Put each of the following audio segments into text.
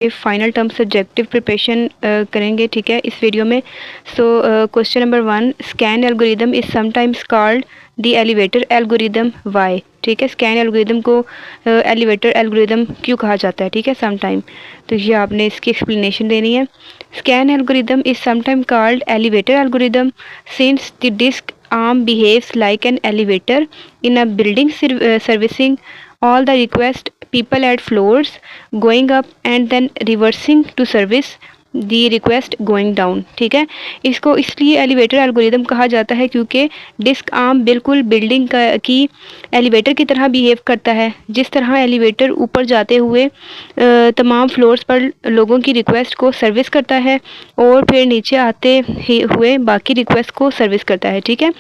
Final term subjective preparation करेंगे, ठीक है, इस वीडियो में। So question number 1, scan algorithm is sometimes called the elevator algorithm, why? ठीक है, स्कैन एल्गोरिदम को एलिवेटर एल्गोरिदम क्यों कहा जाता है, ठीक है, समटाइम। तो ये आपने इसकी एक्सप्लेनेशन देनी है। Scan algorithm is sometime called elevator algorithm since the disk arm behaves like an elevator in a building servicing all the request people at floors going up and then reversing to service the request going down। ठीक है, इसको इसलिए elevator algorithm कहा जाता है क्योंकि disk arm बिल्कुल building की एलिवेटर की तरह बिहेव करता है। जिस तरह एलिवेटर ऊपर जाते हुए तमाम फ्लोर्स पर लोगों की रिक्वेस्ट को सर्विस करता है और फिर नीचे आते हुए बाकी रिक्वेस्ट को सर्विस करता है। ठीक है,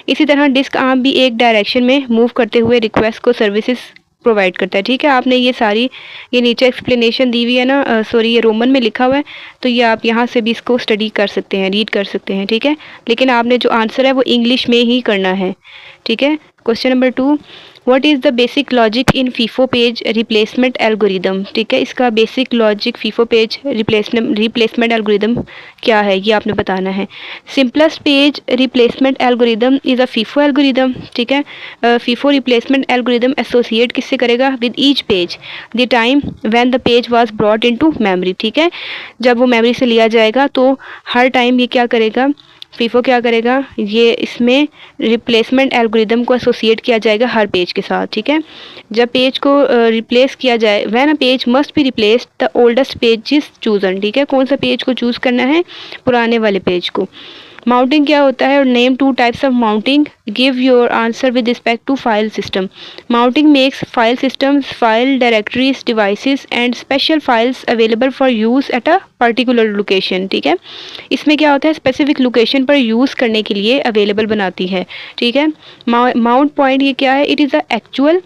इसी तरह डिस्क आर्म भी एक डायरेक्शन में मूव करते हुए रिक्वेस्ट को सर्विसेज प्रोवाइड करता है। ठीक है, आपने ये नीचे एक्सप्लेनेशन दी हुई है ना, सॉरी ये रोमन में लिखा हुआ है, तो ये आप यहाँ से भी इसको स्टडी कर सकते हैं, रीड कर सकते हैं। ठीक है, लेकिन आपने जो आंसर है वो इंग्लिश में ही करना है। ठीक है, question number 2, what is the basic logic in FIFO page replacement algorithm? ठीक है, इसका basic logic FIFO page replacement algorithm क्या है ये आपने बताना है। Simplest page replacement algorithm is a FIFO algorithm. ठीक है, फीफो रिप्लेसमेंट एल्गोरिदम एसोसिएट किससे करेगा? With each page the time when the page was brought into memory. ठीक है, जब वो मेमोरी से लिया जाएगा तो हर टाइम ये क्या करेगा, फीफो क्या करेगा, ये इसमें रिप्लेसमेंट एल्गोरिदम को एसोसिएट किया जाएगा हर पेज के साथ। ठीक है, जब पेज को रिप्लेस किया जाए, when a page must be replaced the oldest page is chosen. ठीक है, कौन सा पेज को चूज़ करना है? पुराने वाले पेज को। माउंटिंग क्या होता है? और name 2 types of mounting, give your answer with respect to file system. Mounting makes file systems, file directories, devices and special files available for use at a particular location. ठीक है, इसमें क्या होता है? स्पेसिफिक लोकेशन पर use करने के लिए अवेलेबल बनाती है। ठीक है, माउंट पॉइंट ये क्या है? It is the actual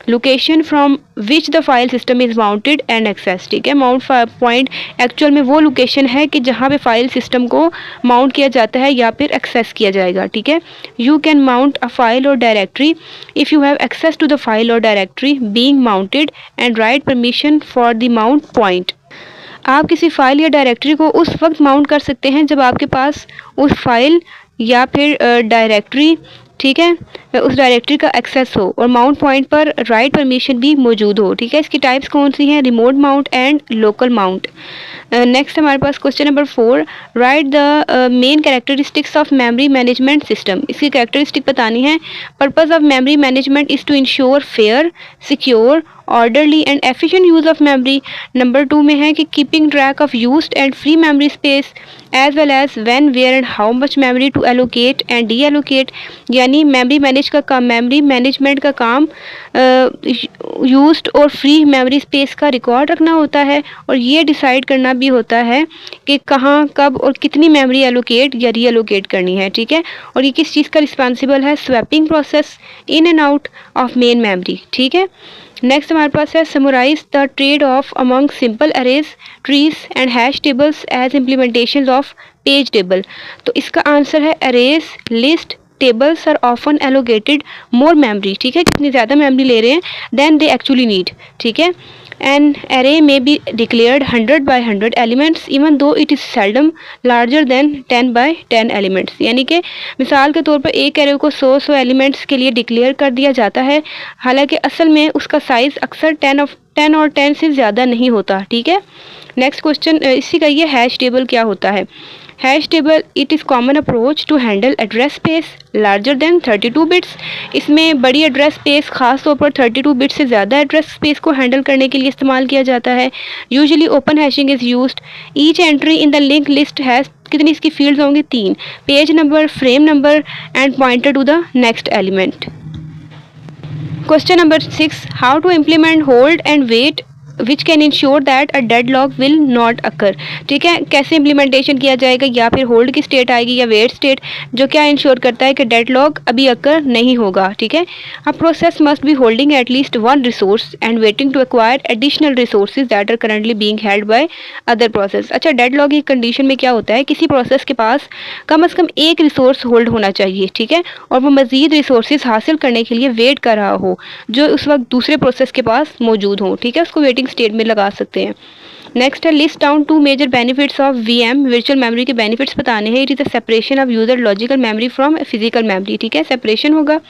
location from which the file system is mounted and access. ठीक है, माउंट पॉइंट एक्चुअल में वो लोकेशन है कि जहाँ पे फाइल सिस्टम को माउंट किया जाता है या फिर एक्सेस किया जाएगा। ठीक है, you can mount a file or directory if you have access to the file or directory being mounted and write permission for the mount point. आप किसी फाइल या डायरेक्टरी को उस वक्त माउंट कर सकते हैं जब आपके पास उस फाइल या फिर डायरेक्टरी, ठीक है, उस डायरेक्टरी का एक्सेस हो और माउंट पॉइंट पर राइट परमिशन भी मौजूद हो। ठीक है, इसकी टाइप्स कौन सी हैं? Remote mount and local mount. Next हमारे पास question number 4, write the main characteristics of memory management system. इसकी कैरेक्टरिस्टिक बतानी है। Purpose of memory management is to ensure fair, secure, orderly and efficient use of memory. Number 2 में है कि keeping track of used and free memory space as well as when, where and how much memory to allocate and deallocate. यानी memory management का काम used और free memory space का record रखना होता है और ये डिसाइड करना भी होता है कि कहाँ, कब और कितनी मेमोरी एलोकेट या री एलोकेट करनी है। ठीक है, और ये किस चीज़ का रिस्पॉन्सिबल है? Swapping process in and out of main memory. ठीक है, नेक्स्ट हमारे पास है summarise the trade off among simple arrays, trees and hash tables as implementation of page table. तो इसका आंसर है arrays, list, tables are often allocated more memory. ठीक है, जितनी ज़्यादा मेमोरी ले रहे हैं देन दे एक्चुअली नीड। ठीक है, N array may be declared 100 by 100 elements even though it is seldom larger than 10 by 10 elements। यानी कि मिसाल के तौर पर एक एरे को 100 एलिमेंट्स के लिए डिक्लेयर कर दिया जाता है, हालांकि असल में उसका साइज़ अक्सर 10 और 10 से ज़्यादा नहीं होता। ठीक है, नेक्स्ट क्वेश्चन इसी का ये हैश टेबल क्या होता है? Hash table it is common approach to handle address space larger than 32 bits. इसमें बड़ी एड्रेस स्पेस ख़ास तौर पर 32 बिट्स से ज़्यादा एड्रेस स्पेस को हैंडल करने के लिए इस्तेमाल किया जाता है। Usually open hashing is used. Each entry in the link list has, कितनी इसकी फील्ड्स होंगी? 3, page number, frame number and pointer to the next element. Question number 6, how to implement hold and wait which can ensure that a deadlock will not occur. ठीक है, कैसे implementation किया जाएगा, या फिर होल्ड की स्टेट आएगी या वेट स्टेट, जो क्या इंश्योर करता है कि डेडलॉक अभी अकर नहीं होगा। ठीक है, a process must be holding at least one resource and waiting to acquire additional resources that are currently being held by other process. अच्छा, डेडलॉक की कंडीशन में क्या होता है? किसी प्रोसेस के पास कम से कम एक रिसोर्स होल्ड होना चाहिए। ठीक है, और वो मज़ीद रिसोर्सेज हासिल करने के लिए वेट कर रहा हो जो उस वक्त दूसरे प्रोसेस के पास मौजूद हो। ठीक है, उसको वेटिंग स्टार्टिंग स्टेट में लगा सकते हैं। नेक्स्ट है list down 2 major benefits of VM, virtual memory के बेनिफिट्स बताने हैं। It is the separation of user logical memory from physical memory, ठीक है, सेपरेशन होगा।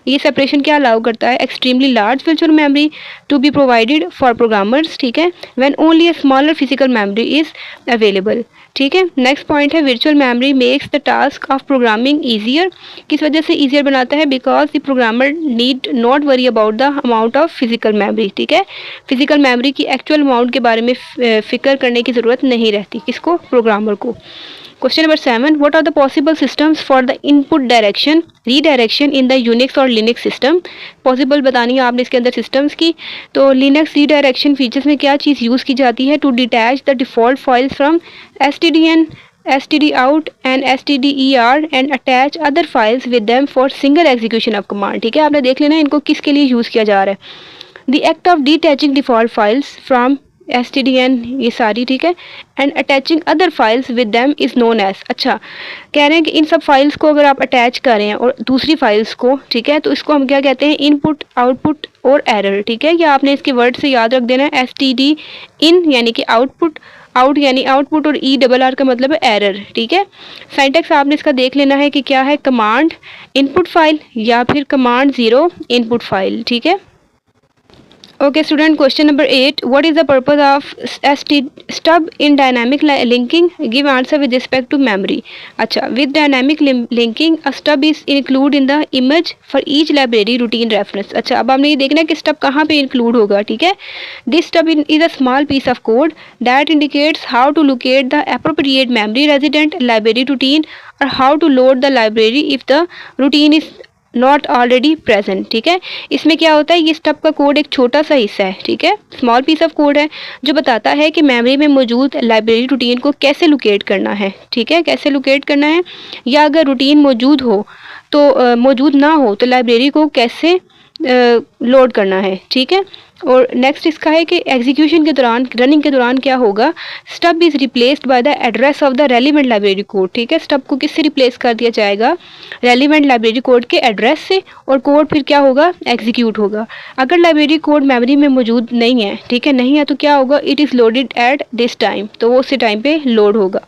ये सेपरेशन क्या अलाउ करता है, extremely large virtual memory to be provided for programmers, ठीक है, when only a smaller physical memory is available, ठीक है। नेक्स्ट पॉइंट है virtual memory makes the task of programming easier, किस वजह से ईजियर बनाता है, because the programmer need not worry about the amount of physical memory, ठीक है, फिजिकल मेमोरी की एक्चुअल अमाउंट के बारे में फिक्र करने की ज़रूरत नहीं रहती, किसको, प्रोग्रामर को। Question number 7, what are the possible systems for the input direction redirection in the Unix or Linux system, possible बतानी है आपने इसके अंदर सिस्टम्स की। तो लिनक्स रीडायरेक्शन फीचर्स में क्या चीज़ यूज़ की जाती है, to detach the default files from stdin, stdout and stder and attach other files with them for single execution of command, ठीक है, आपने देख लेना इनको किसके लिए यूज़ किया जा रहा है। The act of detaching default files from stdin, ये सारी, ठीक है, and attaching other files with them is known as, अच्छा कह रहे हैं कि इन सब फाइल्स को अगर आप अटैच करें और दूसरी फाइल्स को, ठीक है, तो इसको हम क्या कहते हैं, इनपुट आउटपुट और एरर, ठीक है, या आपने इसके वर्ड से याद रख देना है, std इन यानी कि आउटपुट, आउट यानी आउटपुट और ERR का मतलब है एरर, ठीक है। साइंटेक्स आपने इसका देख लेना है कि क्या है, कमांड इनपुट फाइल या फिर कमांड 0 इनपुट फाइल, ठीक है। Okay student, question number 8, what is the purpose of stub in dynamic linking, give answer with respect to memory. अच्छा, with dynamic linking a stub is include in the image for each library routine reference. अच्छा, अब हमने ये देखना है कि stub कहाँ पे इंक्लूड होगा, ठीक है। This stub is a small piece of code that indicates how to locate the appropriate memory resident library routine or how to load the library if the routine is not already present, ठीक है। इसमें क्या होता है, ये stub का code एक छोटा सा हिस्सा है, ठीक है, स्मॉल पीस ऑफ कोड है जो बताता है कि मेमोरी में मौजूद लाइब्रेरी रूटीन को कैसे लोकेट करना है, ठीक है, कैसे लोकेट करना है, या अगर रूटीन मौजूद हो तो मौजूद ना हो तो लाइब्रेरी को कैसे लोड करना है, ठीक है। और नेक्स्ट इसका है कि एग्जीक्यूशन के दौरान, रनिंग के दौरान क्या होगा, stub is replaced by the address of the relevant library code, ठीक है, स्टब को किससे रिप्लेस कर दिया जाएगा, रेलिवेंट लाइब्रेरी कोड के एड्रेस से, और कोड फिर क्या होगा, एग्जीक्यूट होगा। अगर लाइब्रेरी कोड मेमोरी में मौजूद नहीं है, ठीक है, नहीं है, तो क्या होगा, it is loaded at this time, तो वो उसी टाइम पे लोड होगा।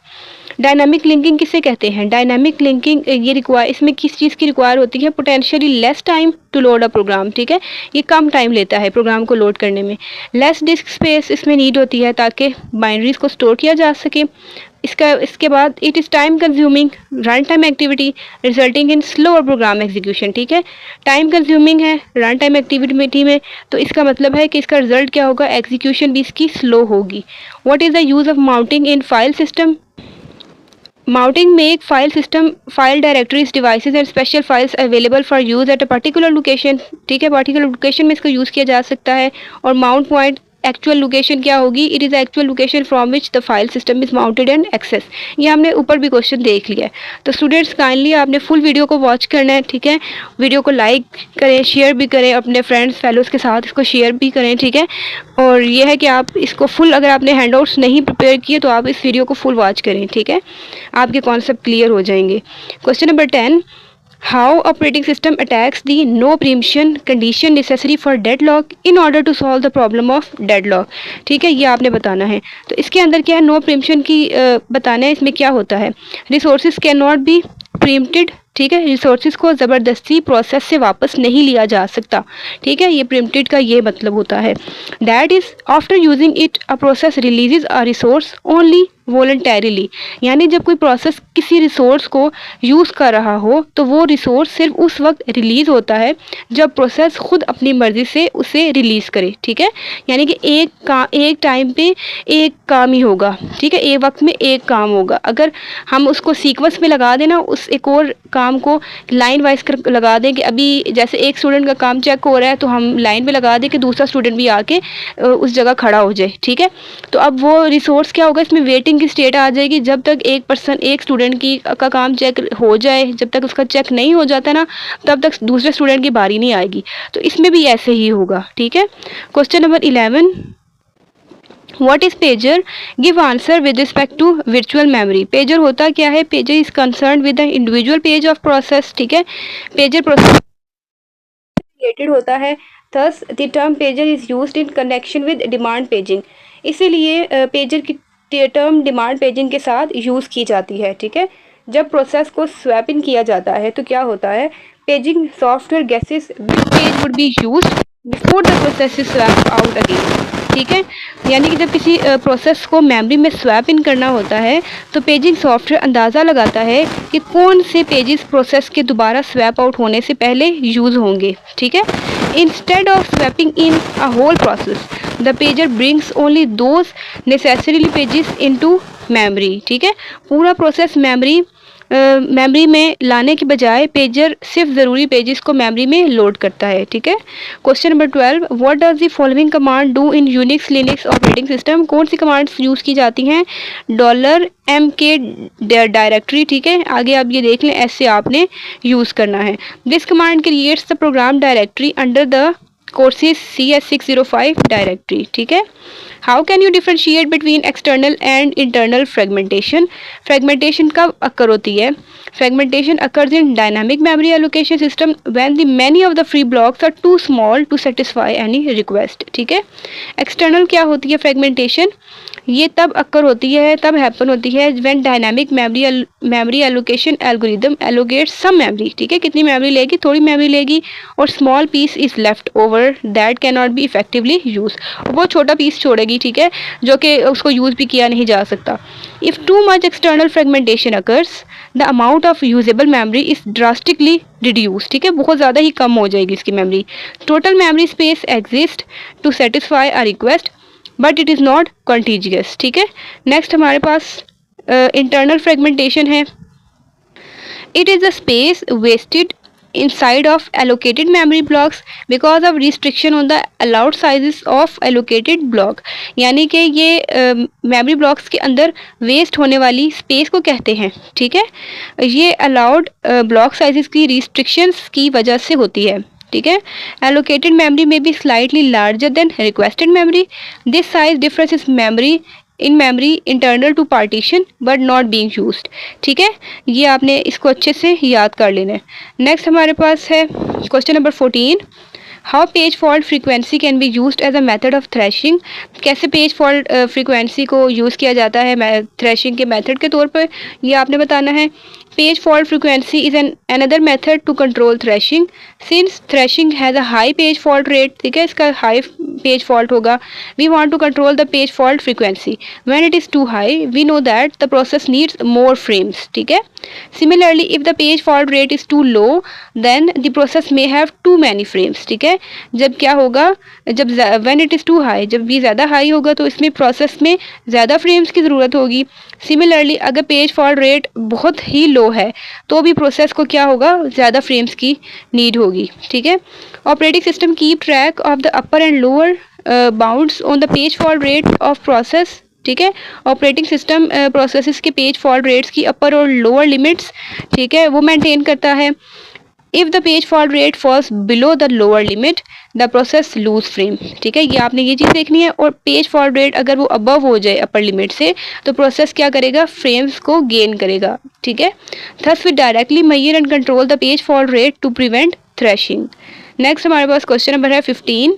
डायनामिक लिंकिंग किसे कहते हैं, डायनामिक लिंकिंग ये रिक्वायर, इसमें किस चीज़ की रिक्वायर होती है, potentially less time to load a program, ठीक है, ये कम टाइम लेता है प्रोग्राम को लोड करने में। लेस डिस्क स्पेस इसमें नीड होती है ताकि बाइनरीज को स्टोर किया जा सके। इसके बाद it is time consuming run time activity resulting in slower program execution, ठीक है, टाइम कंज्यूमिंग है रन टाइम एक्टिविटी में, तो इसका मतलब है कि इसका रिजल्ट क्या होगा, एग्जीक्यूशन भी इसकी स्लो होगी। What is the use of mounting in file system, mounting make file system file directories devices and special files available for use at a particular location, ठीक है, particular location में इसको use किया जा सकता है। और माउंट पॉइंट एक्चुअल लोकेशन क्या होगी, it is actual location from which the file system is mounted and access. ये हमने ऊपर भी क्वेश्चन देख लिया है। तो स्टूडेंट्स काइंडली आपने फुल वीडियो को वॉच करना है, ठीक है, वीडियो को लाइक करें, शेयर भी करें, अपने फ्रेंड्स फेलोज़ के साथ इसको शेयर भी करें, ठीक है। और ये है कि आप इसको फुल, अगर आपने हैंडआउट्स नहीं प्रिपेयर किए तो आप इस वीडियो को फुल वॉच करें, ठीक है, आपके कॉन्सेप्ट क्लियर हो जाएंगे। Question number 10, how operating system attacks the no preemption condition necessary for deadlock in order to solve the problem of deadlock, ठीक है, ये आपने बताना है। तो इसके अंदर क्या है, नो प्रीम्पशन की बताना है। इसमें क्या होता है, रिसोर्सेज कैन नॉट बी प्रीम्प्टेड, ठीक है, रिसोर्सेज को ज़बरदस्ती प्रोसेस से वापस नहीं लिया जा सकता, ठीक है, ये प्रीम्प्टेड का ये मतलब होता है। That is after using it a process releases a resource only voluntarily, यानी जब कोई प्रोसेस किसी रिसोर्स को यूज़ कर रहा हो तो वो रिसोर्स सिर्फ उस वक्त रिलीज़ होता है जब प्रोसेस खुद अपनी मर्ज़ी से उसे रिलीज़ करे, ठीक है, यानी कि एक टाइम पे एक काम ही होगा, ठीक है, एक वक्त में एक काम होगा। अगर हम उसको सीक्वेंस में लगा देना, उस एक और काम को लाइन वाइज कर लगा दें कि अभी जैसे एक स्टूडेंट का काम चेक हो रहा है तो हम लाइन पे लगा दें कि दूसरा स्टूडेंट भी आके उस जगह खड़ा हो जाए, ठीक है, तो अब वो रिसोर्स क्या होगा, इसमें वेटिंग की स्टेट आ जाएगी। जब तक एक स्टूडेंट का काम चेक हो जाए, जब तक उसका चेक नहीं हो जाता ना, तब तक दूसरे स्टूडेंट की बारी नहीं आएगी। तो इसमें भी ऐसे ही होगा, ठीक है। Question number 11, What is pager? Give answer with respect to virtual memory. Pager होता क्या है? Pager is concerned with the individual page of process, ठीक है। Pager process एलोकेटेड होता है, thus the term pager is used in connection with demand paging. इसीलिए pager की term demand paging के साथ यूज़ की जाती है, ठीक है। जब प्रोसेस को स्वैप इन किया जाता है तो क्या होता है, paging software guesses which page would be used before the process is swap out again, ठीक है। यानी कि जब किसी प्रोसेस को मेमोरी में स्वैप इन करना होता है तो पेजिंग सॉफ्टवेयर अंदाज़ा लगाता है कि कौन से पेजेस प्रोसेस के दोबारा स्वैप आउट होने से पहले यूज़ होंगे, ठीक है। Instead of swapping in a whole process the pager brings only those necessarily pages into memory, ठीक है। पूरा प्रोसेस मेमोरी में लाने के बजाय पेजर सिर्फ ज़रूरी पेजेस को मेमोरी में लोड करता है, ठीक है। Question number 12, what does the following command do in Unix Linux operating system. कौन सी कमांड्स यूज़ की जाती हैं, $MK डायरेक्टरी, ठीक है। आगे आप ये देख लें, ऐसे आपने यूज़ करना है। This command creates the program directory under the courses CS605 directory, ठीक है। How can you differentiate between external and internal fragmentation. Fragmentation कब अकर होती है, fragmentation occurs in dynamic memory allocation system when the many of the free blocks are too small to satisfy any request, ठीक है। External क्या होती है fragmentation, ये तब अक्कर होती है, तब हैपन होती है when dynamic memory allocation algorithm allocate some memory, ठीक है। कितनी मेमोरी लेगी, थोड़ी मेमोरी लेगी, और small piece is left over that can not be effectively use, वो छोटा पीस छोड़ेगी, ठीक है, जो कि उसको यूज़ भी किया नहीं जा सकता। If too much external fragmentation occurs the amount of usable memory is drastically reduce, ठीक है, बहुत ज़्यादा ही कम हो जाएगी इसकी memory. Total memory space exist to satisfy a request but it is not contiguous, ठीक है। नेक्स्ट हमारे पास इंटरनल फ्रेगमेंटेशन है। It is the space wasted inside of allocated memory blocks because of restriction on the allowed sizes of allocated block। यानी कि ये memory blocks के अंदर वेस्ट होने वाली स्पेस को कहते हैं, ठीक है। ये अलाउड ब्लॉक साइजेस की रिस्ट्रिक्शंस की वजह से होती है, ठीक है। एलोकेटेड मेमोरी में be slightly larger than requested memory. This size difference is memory in memory internal to partition but not being used, ठीक है। ये आपने इसको अच्छे से याद कर लेना है। नेक्स्ट हमारे पास है question number 14, how page fault frequency can be used as a method of thrashing. कैसे पेज फॉल्ट फ्रीक्वेंसी को यूज़ किया जाता है थ्रेशिंग के मेथड के तौर पर, ये आपने बताना है। Page fault frequency is another method to control thrashing since thrashing has a high page fault rate, ठीक है, इसका हाई पेज फॉल्ट होगा। we want to control the page fault frequency when it is too high we know that the process needs more frames, ठीक है। similarly if the page fault rate is too low then the process may have too many frames, ठीक है। जब क्या होगा, जब when it is too high, जब ये ज़्यादा हाई होगा तो इसमें प्रोसेस में ज़्यादा फ्रेम्स की ज़रूरत होगी। सिमिलरली अगर पेज फॉल्ट रेट बहुत ही लो है तो भी प्रोसेस को क्या होगा, ज़्यादा फ्रेम्स की नीड होगी, ठीक है। Operating system keep track of the upper and lower bounds on the page fault rate of process, ठीक है। ऑपरेटिंग सिस्टम प्रोसेसेस के पेज फॉल्ट रेट्स की अपर और लोअर लिमिट्स, ठीक है, वो मेंटेन करता है। If the page fault rate falls below the lower limit the process lose frame, ठीक है। ये आपने ये चीज़ देखनी है। और पेज फॉल्ट रेट अगर वो अबव हो जाए अपर लिमिट से तो प्रोसेस क्या करेगा, फ्रेम्स को गेन करेगा, ठीक है। Thus we directly measure and control the page fault rate to prevent thrashing. Next हमारे पास क्वेश्चन नंबर है 15,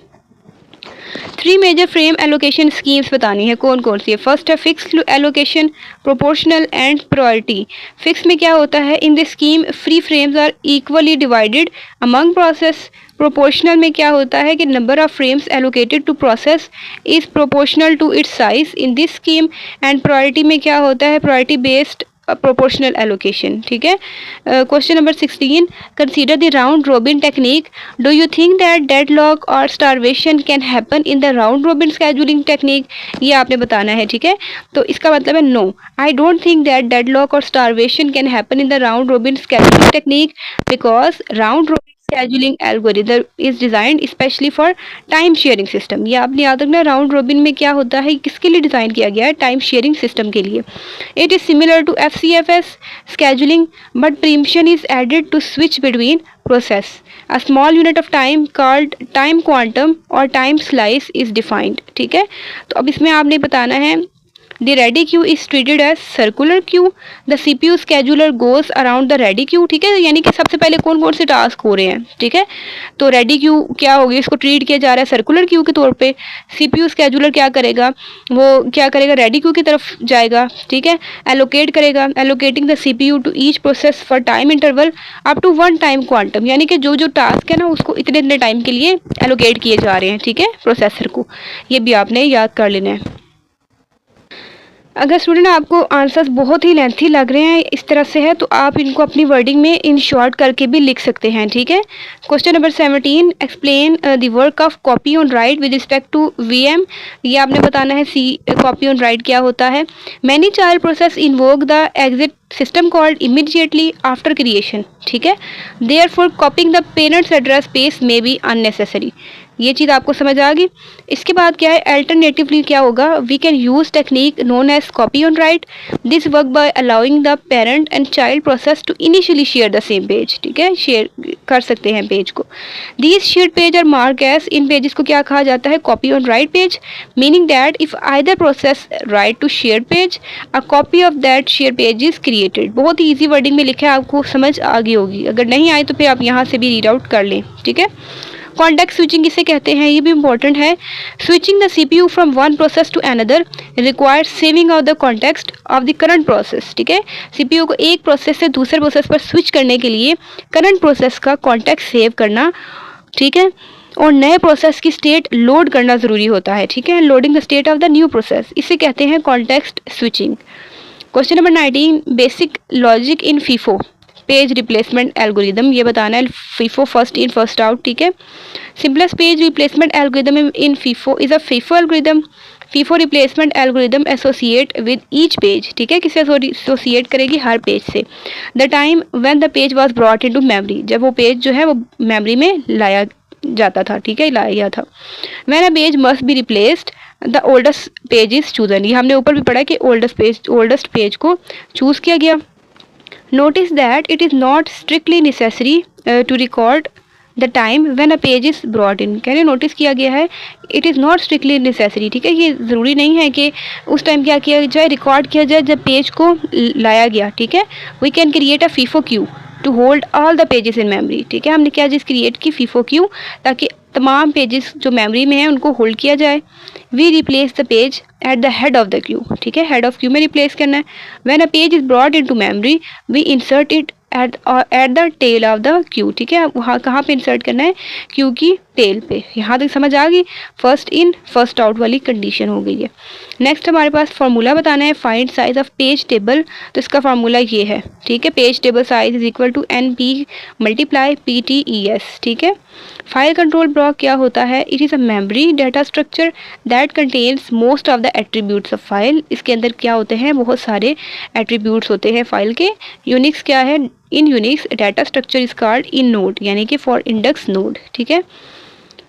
3 मेजर फ्रेम एलोकेशन स्कीम्स बतानी है, कौन कौन सी है। फर्स्ट है fixed allocation, proportional and priority. Fix में क्या होता है, in this scheme free frames are equally divided among process. Proportional में क्या होता है कि number of frames allocated to process is proportional to its size in this scheme. And priority में क्या होता है, प्रायोरिटी बेस्ड प्रोपोर्शनल एलोकेशन, ठीक है। Question number 16, consider the round robin technique. Do you think that deadlock or starvation can happen in the round robin scheduling technique. ये आपने बताना है, ठीक है। तो इसका मतलब है no, I don't think that deadlock or starvation can happen in the round robin scheduling technique because round robin scheduling algorithm is designed especially for time sharing system। ये आपने याद रखना, राउंड रोबिन में क्या होता है, किसके लिए डिज़ाइन किया गया है, टाइम शेयरिंग सिस्टम के लिए। It is similar to FCFS scheduling but preemption is added to switch between process। A small unit of time called time quantum or time slice is defined, ठीक है। तो अब इसमें आपने बताना है the ready queue is treated as circular queue, the CPU scheduler goes around the ready queue, ठीक है, यानी कि सबसे पहले कौन कौन से टास्क हो रहे हैं, ठीक है, तो रेडी क्यू क्या होगी, इसको ट्रीट किया जा रहा है सर्कुलर क्यू के तौर पे, सीपीयू स्केड्यूलर क्या करेगा, वो क्या करेगा, रेडी क्यू की तरफ जाएगा, ठीक है, एलोकेट करेगा, allocating the CPU to each process for time interval up to 1 time quantum, यानी कि जो जो टास्क है ना उसको इतने इतने टाइम के लिए एलोकेट किए जा रहे हैं, ठीक है, प्रोसेसर को, ये भी आपने याद कर लेना है। अगर स्टूडेंट आपको आंसर्स बहुत ही लेंथी लग रहे हैं इस तरह से है तो आप इनको अपनी वर्डिंग में इन शॉर्ट करके भी लिख सकते हैं, ठीक है। Question number 17, explain the work of copy on write with respect to VM, ये आपने बताना है। कॉपी ऑन राइट क्या होता है। Many child process invoke the exit system called immediately after creation, ठीक है। Therefore copying the parents address space may be unnecessary, ये चीज़ आपको समझ आ गई। इसके बाद क्या है, अल्टरनेटिवली क्या होगा, we can use technique known as copy on write, this work by allowing the parent and child process to initially share the same page, ठीक है, शेयर कर सकते हैं पेज को। These shared page are mark as, इन pages को क्या कहा जाता है, copy on write page, meaning that if either process write to share page a copy of that share page is created. बहुत ही ईजी वर्डिंग में लिखा है, आपको समझ आ गई होगी, अगर नहीं आए तो फिर आप यहाँ से भी रीड आउट कर लें, ठीक है। कॉन्टेक्स्ट स्विचिंग किसे कहते हैं, ये भी इंपॉर्टेंट है। Switching the CPU from one process to another requires saving of the context of the current process, ठीक है। सीपीयू को एक प्रोसेस से दूसरे प्रोसेस पर स्विच करने के लिए करंट प्रोसेस का कॉन्टेक्स्ट सेव करना, ठीक है, और नए प्रोसेस की स्टेट लोड करना ज़रूरी होता है, ठीक है, loading the state of the new process, इसे कहते हैं context switching. Question number 19, basic logic in FIFO page replacement algorithm, ये बताना है। FIFO first in first out, ठीक है। Simplest page replacement algorithm in FIFO is a FIFO algorithm, FIFO replacement algorithm associate with each page, ठीक है, किसे associate करेगी, हर page से। The time when the page was brought into memory, जब वो page जो है वो मेमोरी में लाया जाता था, ठीक है, लाया गया था। When a page must be replaced the oldest page is chosen, ये हमने ऊपर भी पढ़ा कि ओल्डेस्ट पेज को चूज़ किया गया। Notice that it is not strictly necessary to record the time when a page is brought in, कहने नोटिस किया गया है, it is not strictly necessary, ठीक है, ये ज़रूरी नहीं है कि उस टाइम क्या किया जाए, रिकॉर्ड किया जाए जब पेज को लाया गया, ठीक है। We can create a FIFO queue to hold all the pages in memory, ठीक है, हमने क्या चीज़ क्रिएट की, FIFO queue, ताकि तमाम पेजेस जो मेमोरी में हैं उनको होल्ड किया जाए। We replace the page at the head of the queue, ठीक है, हेड ऑफ क्यू में रिप्लेस करना है। When a page is brought into memory we insert it at the tail of the queue, ठीक है, वहाँ कहाँ पे इंसर्ट करना है, क्यू की टेल पे। यहाँ तक समझ आ गई, फर्स्ट इन फर्स्ट आउट वाली कंडीशन हो गई है। नेक्स्ट हमारे पास फार्मूला बताना है, find size of page table, तो इसका फार्मूला ये है, ठीक है, page table size is equal to NP multiply PTES, ठीक है। फाइल कंट्रोल ब्लॉक क्या होता है, it is a memory data structure that contains most of the attributes of file, इसके अंदर क्या होते हैं, बहुत सारे एट्रीब्यूट्स होते हैं फाइल के। यूनिक्स क्या है, in Unix data structure is called in node, यानी कि फॉर इंडेक्स नोड, ठीक है।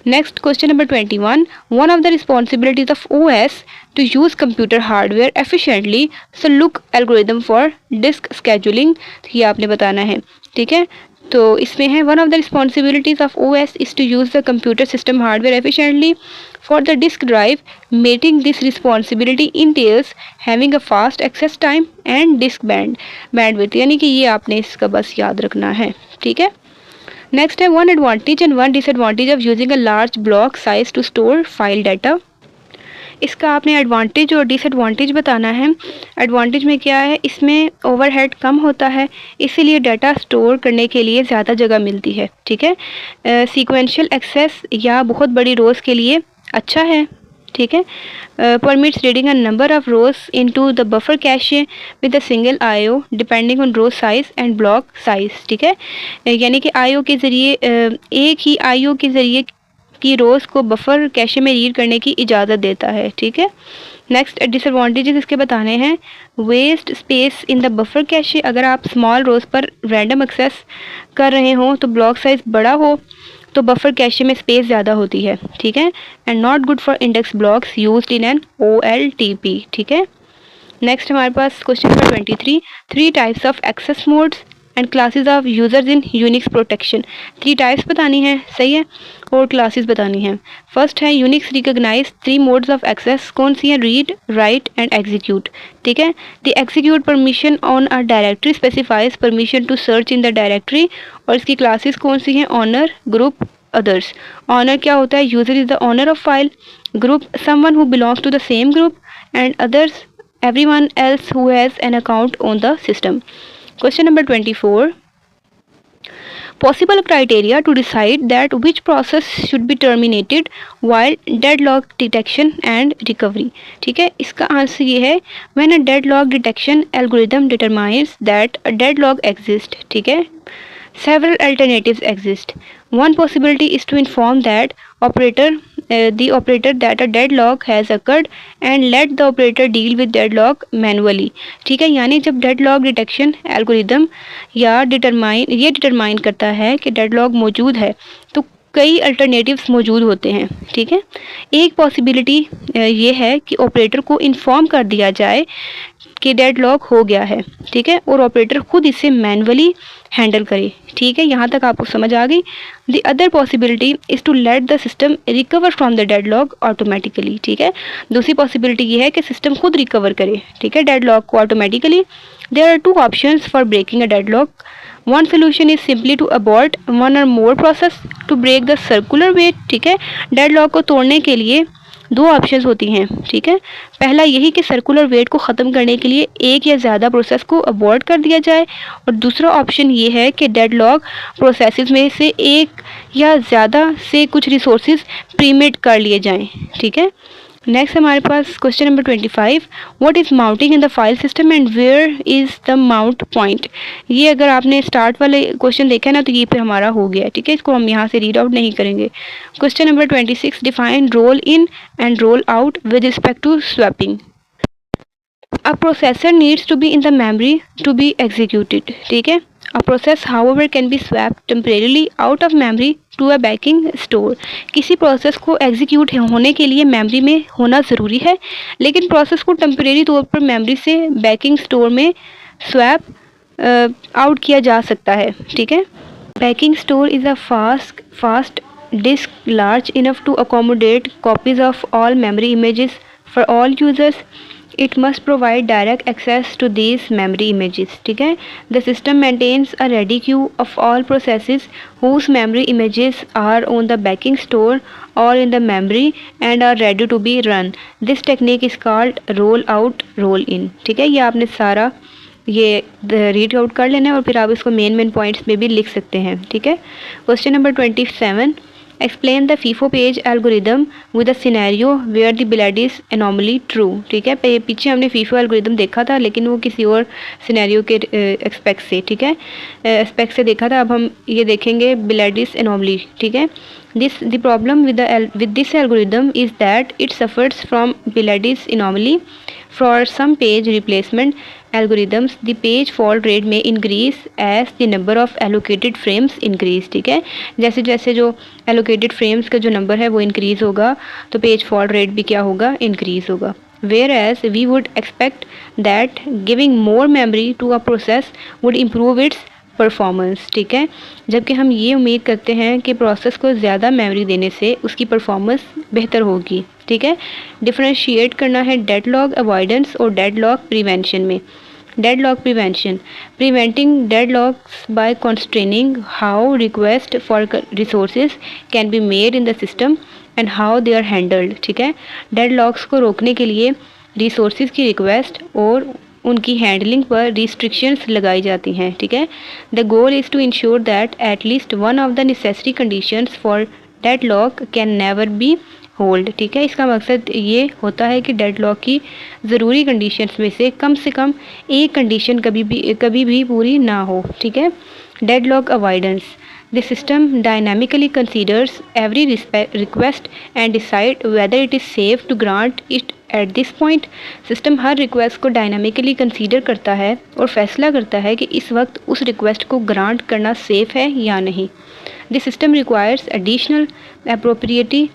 Next question number 21, one of the responsibilities of OS to use computer hardware efficiently, so look algorithm for disk scheduling, ये आपने बताना है, ठीक है। तो इसमें है, one of the responsibilities of OS is to use the computer system hardware efficiently for the disk drive, meeting this responsibility entails having a fast access time and disk bandwidth, यानी कि ये आपने इसका बस याद रखना है, ठीक है। नेक्स्ट है, one advantage and one disadvantage of using a large block size to store file data, इसका आपने एडवांटेज और डिसएडवांटेज बताना है। एडवांटेज में क्या है, इसमें ओवरहेड कम होता है, इसीलिए डाटा स्टोर करने के लिए ज़्यादा जगह मिलती है, ठीक है। सीक्वेंशियल एक्सेस या बहुत बड़ी रोज़ के लिए अच्छा है, ठीक है। Permits reading a number of rows into the buffer cache with a single IO depending on row size and block size, ठीक है, यानी कि IO के ज़रिए एक ही IO के ज़रिए की रोज़ को बफर कैशे में रीड करने की इजाज़त देता है, ठीक है। नेक्स्ट डिसएडवांटेजेस इसके बताने हैं, waste space in the buffer cache, अगर आप स्मॉल रोज़ पर रैंडम एक्सेस कर रहे हो तो ब्लॉक साइज बड़ा हो तो बफर कैशे में स्पेस ज़्यादा होती है, ठीक है। And not good for index blocks used in an OLTP, ठीक है। नेक्स्ट हमारे पास question number 23, 3 types of access modes and classes of users in Unix protection. 3 types बतानी है, सही है, और क्लासेस बतानी है। फर्स्ट है Unix recognize 3 modes of access, कौन सी है? रीड, राइट एंड एग्जीक्यूट, ठीक है। The execute permission on a directory specifies permission to search in the directory, और इसकी क्लासेस कौन सी हैं? Honour, group, others. ऑनर क्या होता है? User is the owner of file, group someone who belongs to the same group, and others everyone else who has an account on the system. Question number 24. Possible criteria to decide that which process should be terminated while deadlock detection and recovery. ठीक है, इसका answer ये है when a deadlock detection algorithm determines that a deadlock exists. ठीक है, several alternatives exist. One possibility is to inform that the operator that a deadlock has occurred and let the operator deal with deadlock manually. ठीक है, यानी जब deadlock detection algorithm या determine करता है कि deadlock मौजूद है तो कई अल्टरनेटिव्स मौजूद होते हैं। ठीक है, एक पॉसिबिलिटी ये है कि ऑपरेटर को इन्फॉर्म कर दिया जाए कि डेडलॉक हो गया है, ठीक है, और ऑपरेटर खुद इसे मैनुअली हैंडल करे। ठीक है, यहाँ तक आपको समझ आ गई। The other possibility is to let the system recover from the deadlock automatically. ठीक है, दूसरी पॉसिबिलिटी ये है कि सिस्टम खुद रिकवर करे, ठीक है, डेडलॉक को automatically. There are 2 options for breaking a deadlock. One solution is simply to abort one or more process to break the circular wait. ठीक है, डेडलॉक को तोड़ने के लिए 2 ऑप्शंस होती हैं। ठीक है, पहला यही कि सर्कुलर वेट को ख़त्म करने के लिए एक या ज़्यादा प्रोसेस को अबॉर्ट कर दिया जाए, और दूसरा ऑप्शन ये है कि डेडलॉक प्रोसेसेस में से एक या ज़्यादा से कुछ रिसोर्सेज प्रीमिट कर लिए जाएं। ठीक है, नेक्स्ट हमारे पास question number 25, what is mounting in the file system and where is the mount point. ये अगर आपने स्टार्ट वाले क्वेश्चन देखा है ना तो ये पे हमारा हो गया। ठीक है, इसको हम यहाँ से रीड आउट नहीं करेंगे। Question number 26, define roll in and roll out with respect to swapping. A processor needs to be in the memory to be executed. ठीक है, a process however can be swapped temporarily out of memory to a backing store. किसी process को execute होने के लिए memory में होना ज़रूरी है, लेकिन प्रोसेस को टेम्परेरी तौर पर मेमोरी से बैकिंग स्टोर में स्वैप आउट किया जा सकता है। ठीक है, banking store is a fast disk large enough to accommodate copies of all memory images for all users. It must provide direct access to these memory images. ठीक है, the system maintains a ready queue of all processes whose memory images are on the backing store or in the memory and are ready to be run. This technique is called roll out roll in. ठीक है, ये आपने सारा ये read out कर लेना है और फिर आप इसको मेन पॉइंट्स में भी लिख सकते हैं। ठीक है, question number 27, explain the FIFO page algorithm with a scenario where the Belady's anomaly true. ठीक है, पीछे हमने फीफो एल्गोरिदम देखा था लेकिन वो किसी और सिनेरियो के एक्सपेक्ट से, ठीक है, एक्सपेक्ट से देखा था। अब हम ये देखेंगे बिलाडिस एनॉमली। ठीक है, the problem with this algorithm is that it suffers from Belady's anomaly. For some page replacement algorithms, the page fault rate may increase as the number of allocated frames increase. ठीक है, जैसे जैसे जो allocated frames का जो number है वो increase होगा तो page fault rate भी क्या होगा? increase होगा। Whereas we would expect that giving more memory to a process would improve its performance. ठीक है, जबकि हम ये उम्मीद करते हैं कि प्रोसेस को ज़्यादा मेमोरी देने से उसकी परफॉर्मेंस बेहतर होगी। ठीक है, डिफरेंशिएट करना है डेडलॉक अवॉइडेंस और डेडलॉक प्रिवेंशन में। Deadlock prevention, preventing deadlocks by constraining how request for resources can be made in the system and how they are handled. ठीक है, डेडलॉक्स को रोकने के लिए रिसोर्सेज की रिक्वेस्ट और उनकी हैंडलिंग पर रिस्ट्रिक्शंस लगाई जाती हैं। ठीक है, the goal is to ensure that at least one of the necessary conditions for deadlock can never be hold. ठीक है, इसका मकसद ये होता है कि डेडलॉक की ज़रूरी कंडीशंस में से कम एक कंडीशन कभी भी पूरी ना हो। ठीक है, deadlock avoidance, the system dynamically considers every request and decide whether it is safe to grant it at this point. System her request को डायनामिकली कंसीडर करता है और फैसला करता है कि इस वक्त उस रिक्वेस्ट को ग्रांट करना सेफ है या नहीं। The system requires additional appropriate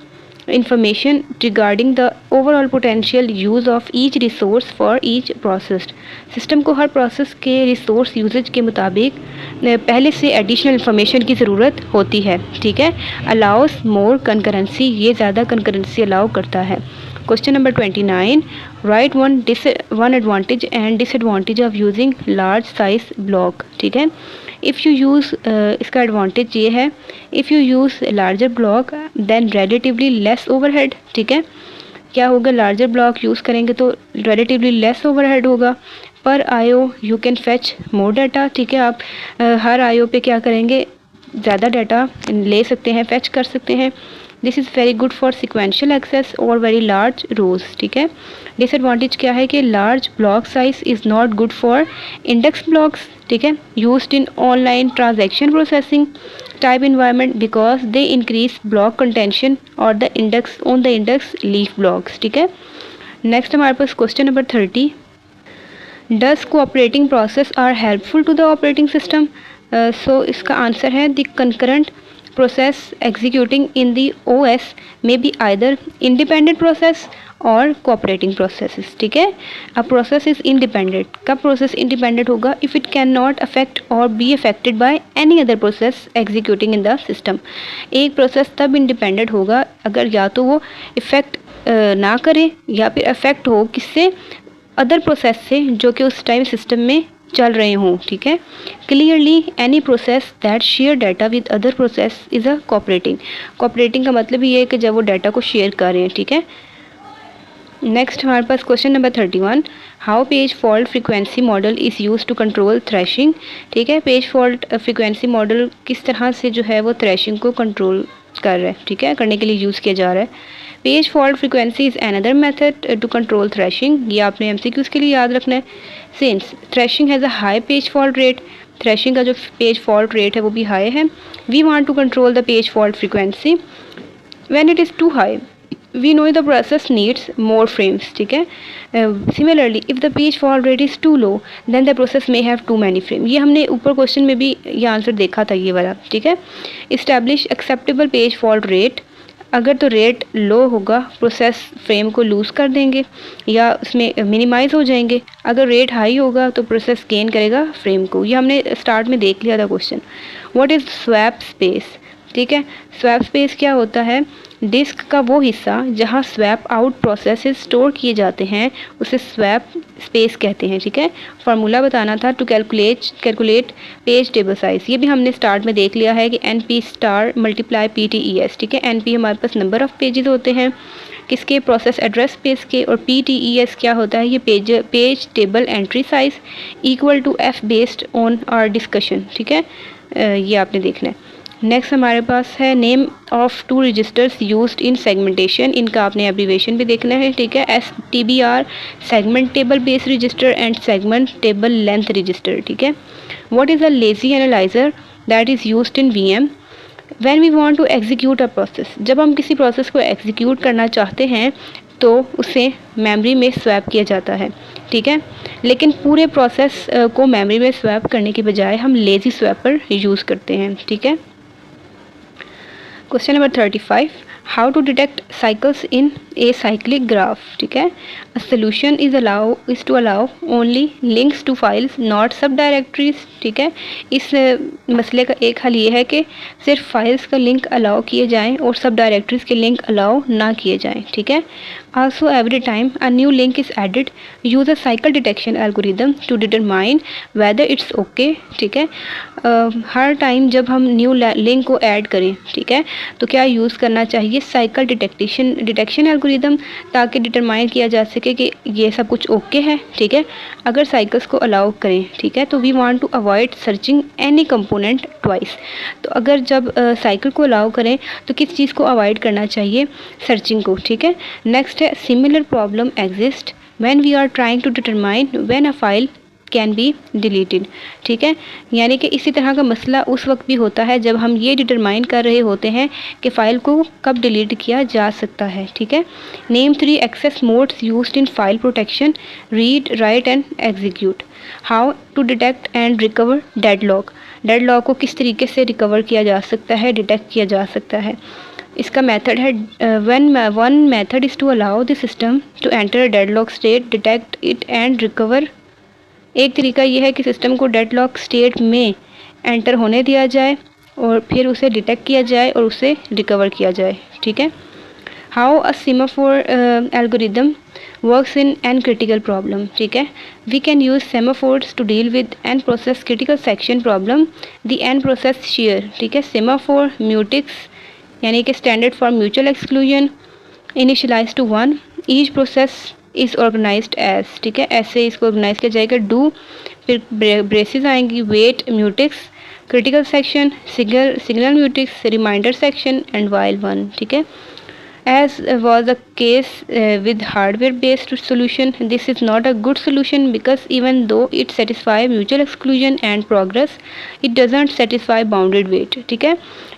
information regarding the overall potential use of each resource for each process। System को हर प्रोसेस के रिसोर्स यूजेज के मुताबिक पहले से एडिशनल इन्फॉर्मेशन की ज़रूरत होती है, ठीक है। अलाउस मोर कंकरेंसी, ये ज़्यादा कंकरेंसी अलाउ करता है। Question number 29, write one advantage and disadvantage of using large size block, ठीक है। इफ़ यू यूज़, इसका एडवांटेज ये है, if you use larger block then relatively less overhead, ठीक है। क्या होगा, लार्जर ब्लॉक यूज़ करेंगे तो रिलेटिवली लेस ओवरहेड होगा। पर IO you can fetch more data, ठीक है। आप हर आईओ पे क्या करेंगे, ज़्यादा डाटा ले सकते हैं, फेच कर सकते हैं। This is very good for sequential access or very large rows, ठीक है। डिसएडवांटेज क्या है कि large block size is not good for index blocks, ठीक है, used in online transaction processing type environment because they increase block contention or the index on the index leaf blocks, ठीक है। Next हमारे पास question number 30, does cooperating process are helpful to the operating system. सो इसका answer है the concurrent process executing in the OS may be either independent process और cooperating processes, ठीक है। A process is independent, कब process independent होगा, if it cannot affect or be affected by any other process executing in the system। एक process तब independent होगा अगर या तो वो effect ना करे या फिर affect हो किससे, अदर प्रोसेस से जो कि उस टाइम सिस्टम में चल रहे हों, ठीक है। Clearly any process that share data with other process is a cooperating. Cooperating का मतलब ये है कि जब वो डाटा को शेयर कर रहे हैं, ठीक है। नेक्स्ट हमारे पास question number 31, how page fault frequency model is use to control thrashing, ठीक है। पेज फॉल्ट फ्रीक्वेंसी मॉडल किस तरह से जो है वो थ्रैशिंग को कंट्रोल कर रहा है, ठीक है, करने के लिए यूज़ किया जा रहा है। Page fault frequency is another method to control thrashing, ये आपने MCQs के लिए याद रखना है। Since thrashing has a high page fault rate, thrashing का जो पेज फॉल्ट रेट है वो भी हाई है। We want to control the page fault frequency when it is too high we know the process needs more frames, ठीक है। Similarly if the page fault rate is too low then the process may have too many frame, ये हमने ऊपर question में भी ये answer देखा था ये वाला, ठीक है। Establish acceptable page fault rate, अगर तो रेट लो होगा प्रोसेस फ्रेम को लूज़ कर देंगे या उसमें मिनिमाइज़ हो जाएंगे, अगर रेट हाई होगा तो प्रोसेस गेन करेगा फ्रेम को। ये हमने स्टार्ट में देख लिया था question. What is swap space, ठीक है। स्वैप स्पेस क्या होता है, डिस्क का वो हिस्सा जहाँ स्वैप आउट प्रोसेसेस स्टोर किए जाते हैं उसे स्वैप स्पेस कहते हैं, ठीक है। फार्मूला बताना था to calculate page table size, ये भी हमने स्टार्ट में देख लिया है कि NP स्टार मल्टीप्लाई PTES, ठीक है। NP हमारे पास नंबर ऑफ़ पेजेस होते हैं किसके, प्रोसेस एड्रेस स्पेस के, और PTES क्या होता है, ये page table entry size equal to F based on our discussion, ठीक है। ये आपने देखना है। नेक्स्ट हमारे पास है name of two registers used in segmentation, इनका आपने एब्रीवेशन भी देखना है, ठीक है। STBR segment table based register and segment table length register, ठीक है। What is a lazy analyzer that is used in VM when we want to execute a process, जब हम किसी प्रोसेस को एग्जीक्यूट करना चाहते हैं तो उसे मेमोरी में स्वैप किया जाता है, ठीक है। लेकिन पूरे प्रोसेस को मेमोरी में स्वैप करने के बजाय हम लेजी स्वैपर यूज़ करते हैं, ठीक है। Question number 35, how to detect cycles in acyclic graph, ठीक है। A solution is to allow only links to files not subdirectories, ठीक है। इस मसले का एक हल ये है कि सिर्फ फाइल्स का लिंक अलाउ किए जाएं और सब डायरेक्टरीज के लिंक अलाउ ना किए जाएं, ठीक है। Also every time a new link is added, use a cycle detection algorithm to determine whether it's okay, ठीक है। हर टाइम जब हम न्यू लिंक को ऐड करें, ठीक है, तो क्या यूज़ करना चाहिए, साइकिल डिटेक्शन एल्गोरिदम, ताकि डिटरमाइन किया जा सके कि ये सब कुछ ओके है, ठीक है। अगर साइकिल्स को अलाउ करें, ठीक है, तो we want to avoid searching any component twice, तो अगर जब साइकिल को अलाउ करें तो किस चीज़ को अवॉइड करना चाहिए, सर्चिंग को, ठीक है। नेक्स्ट है similar problem exist when we are trying to determine when a file can be deleted, ठीक है। यानी कि इसी तरह का मसला उस वक्त भी होता है जब हम ये डिटरमाइन कर रहे होते हैं कि फ़ाइल को कब डिलीट किया जा सकता है, ठीक है। Name 3 access modes used in file protection, read, write and execute. How to detect and recover deadlock, deadlock को किस तरीके से रिकवर किया जा सकता है, डिटेक्ट किया जा सकता है। इसका मेथड है one method is to allow the system to enter deadlock state, detect it and recover. एक तरीका ये है कि सिस्टम को डेडलॉक स्टेट में एंटर होने दिया जाए और फिर उसे डिटेक्ट किया जाए और उसे रिकवर किया जाए, ठीक है। How a semaphore algorithm works in n critical problem, ठीक है। We can use semaphores to deal with n process critical section problem, the n process share, ठीक है। सेमाफोर म्यूटिक्स यानी कि standard for mutual exclusion, initialize to 1, each process is organized as, ठीक है। ऐसे इसको ऑर्गेनाइज किया जाएगा। डू, फिर ब्रेसेस आएंगी, wait mutex, critical section, signal mutex, reminder section and while 1, ठीक है। As was the case with hardware-based solution, this is not a good solution because even though it satisfies mutual exclusion and progress, it doesn't satisfy bounded wait, ठीक है।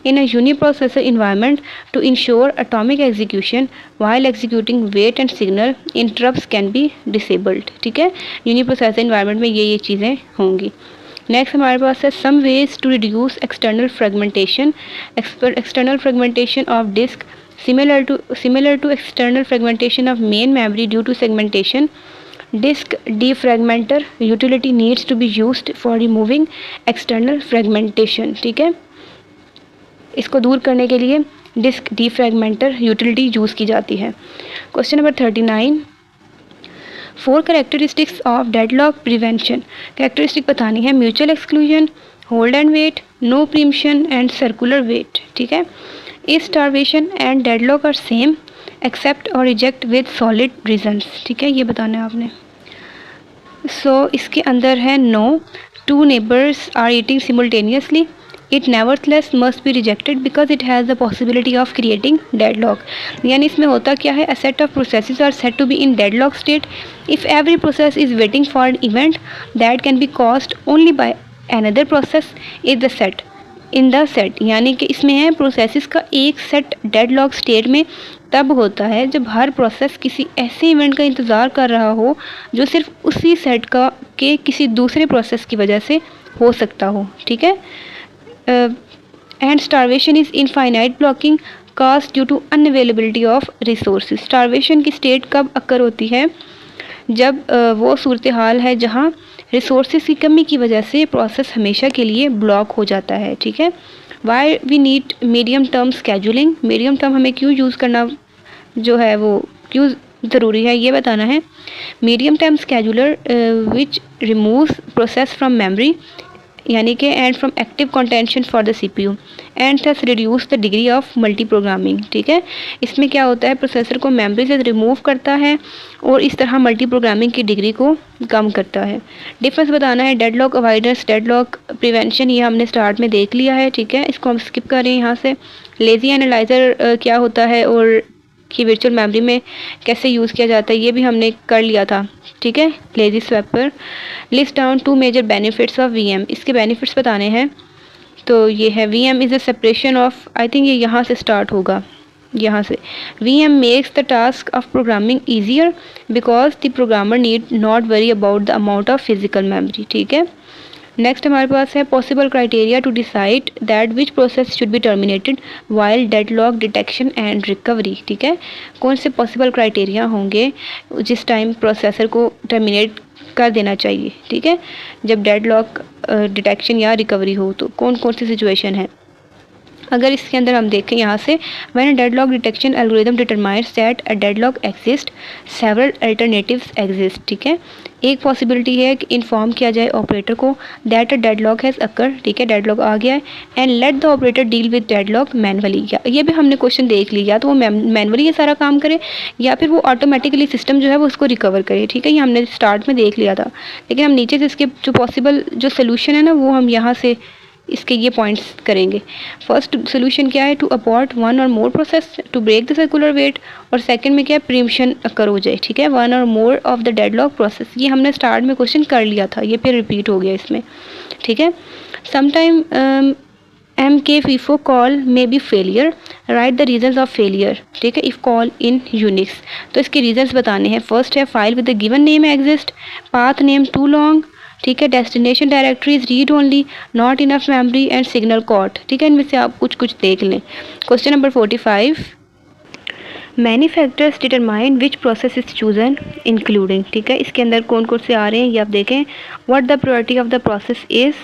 In a uniprocessor environment, to ensure atomic execution while executing wait and signal, interrupts can be disabled, ठीक है। uniprocessor environment में ये चीज़ें होंगी। Next हमारे पास है some ways to reduce external fragmentation of disk similar to external fragmentation of main memory due to segmentation. Disk defragmenter utility needs to be used for removing external fragmentation, ठीक है। इसको दूर करने के लिए डिस्क defragmenter utility यूज़ की जाती है। Question number 39, 4 characteristics of deadlock prevention. Characteristic बतानी है, mutual exclusion, hold and wait, no preemption and circular wait, ठीक है। Is starvation and deadlock are same accept और रिजेक्ट विद सॉलिड रीजंस, ठीक है, ये बताना है आपने। सो इसके अंदर है no, 2 neighbors are eating simultaneously, it nevertheless must be rejected because it has the possibility of creating deadlock. यानी इसमें होता क्या है, a set of processes are set to be in deadlock state if every process is waiting for an event that can be caused only by another process is the set in the set. यानी कि इसमें है processes का एक set deadlock state में तब होता है जब हर प्रोसेस किसी ऐसे इवेंट का इंतज़ार कर रहा हो जो सिर्फ उसी सेट का के किसी दूसरे प्रोसेस की वजह से हो सकता हो, ठीक है। And starvation is infinite blocking caused due to unavailability of resources. Starvation की स्टेट कब अकर होती है, जब वो सूरत हाल है जहाँ रिसोर्सेज की कमी की वजह से प्रोसेस हमेशा के लिए ब्लॉक हो जाता है, ठीक है। Why we need medium term scheduling, medium term हमें क्यों यूज़ करना जो है वो क्यों ज़रूरी है ये बताना है। Medium term scheduler which removes process from memory यानी कि and from active contention for the CPU and thus reduce the degree of multi programming, ठीक है। इसमें क्या होता है, प्रोसेसर को मेमोरी से रिमूव करता है और इस तरह मल्टी प्रोग्रामिंग की डिग्री को कम करता है। डिफरेंस बताना है, डेडलॉक अवॉइडेंस, डेडलॉक प्रिवेंशन, ये हमने स्टार्ट में देख लिया है, ठीक है, इसको हम स्किप करें यहाँ से। लेज़ी एनालाइज़र क्या होता है और कि वर्चुअल मेमोरी में कैसे यूज़ किया जाता है ये भी हमने कर लिया था, ठीक है। Lazy swapper. List down 2 major benefits of VM, इसके बेनिफिट्स बताने हैं। तो ये है VM is a separation of, I think ये यहाँ से स्टार्ट होगा, यहाँ से। VM makes the task of programming easier because the programmer need not worry about the amount of physical memory, ठीक है। नेक्स्ट हमारे पास है possible criteria to decide that which process should be terminated while deadlock detection and recovery, ठीक है। कौन से possible criteria होंगे जिस टाइम प्रोसेसर को टर्मिनेट कर देना चाहिए, ठीक है, जब डेडलॉक डिटेक्शन या रिकवरी हो, तो कौन कौन सी सिचुएशन है। अगर इसके अंदर हम देखें यहाँ से, when deadlock detection algorithm determines that a deadlock exist several alternatives exist, ठीक है। एक पॉसिबिलिटी है कि इन्फॉर्म किया जाए ऑपरेटर को दैट अ डेडलॉक हैज़ अकर, ठीक है, डेडलॉक आ गया है, and let the operator deal with deadlock manually. या ये भी हमने क्वेश्चन देख लिया, तो वो मैनुअली ये सारा काम करे या फिर वो ऑटोमेटिकली सिस्टम जो है वो उसको रिकवर करे, ठीक है, ये हमने स्टार्ट में देख लिया था। लेकिन हम नीचे से इसके जो पॉसिबल जो सोल्यूशन है ना वो हम यहाँ से इसके ये पॉइंट्स करेंगे। फर्स्ट सोल्यूशन क्या है, to abort 1 or more process to break the circular wait, और सेकंड में क्या है, प्रीम्पशन अकर हो जाए, ठीक है, 1 or more of the deadlock process. ये हमने स्टार्ट में क्वेश्चन कर लिया था, ये फिर रिपीट हो गया इसमें, ठीक है। Sometime MK-FIFO call may be failure, right the reasons of failure, ठीक है, इफ़ कॉल इन यूनिक्स। तो इसके रीजंस बताने हैं। फर्स्ट है file with the given name exist, path name too long, ठीक है। Destination directory is read only, not enough memory and signal caught, ठीक है। इनमें से आप कुछ कुछ देख लें। Question number 45, many factors determine which process is chosen including, ठीक है। इसके अंदर कौन कौन से आ रहे हैं ये आप देखें। What the priority of the process is,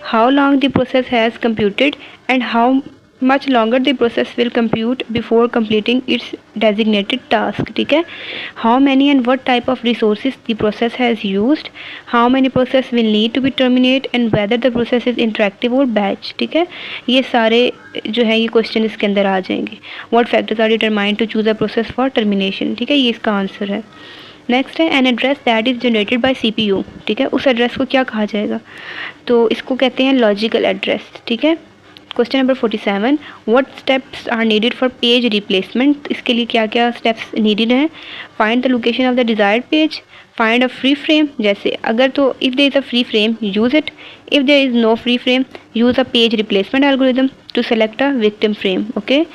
how long the process has computed and how much longer the process will compute before completing its designated task, ठीक है। how many and what type of resources the process has used, how many process will need to be terminate and whether the process is interactive or batch, ठीक है। ये सारे जो है ये question इसके अंदर आ जाएंगे। what factors are determined to choose a process for termination, ठीक है, ये इसका आंसर है। नेक्स्ट है an address that is generated by CPU, ठीक है। उस एड्रेस को क्या कहा जाएगा, तो इसको कहते हैं लॉजिकल एड्रेस, ठीक है। Question number 47, what steps are needed for page replacement, इसके लिए क्या क्या स्टेप्स नीडेड हैं। Find the location of the desired page, find a free frame, जैसे अगर तो if there is a free frame use it, if there is no free frame use a page replacement algorithm to select a victim frame, okay.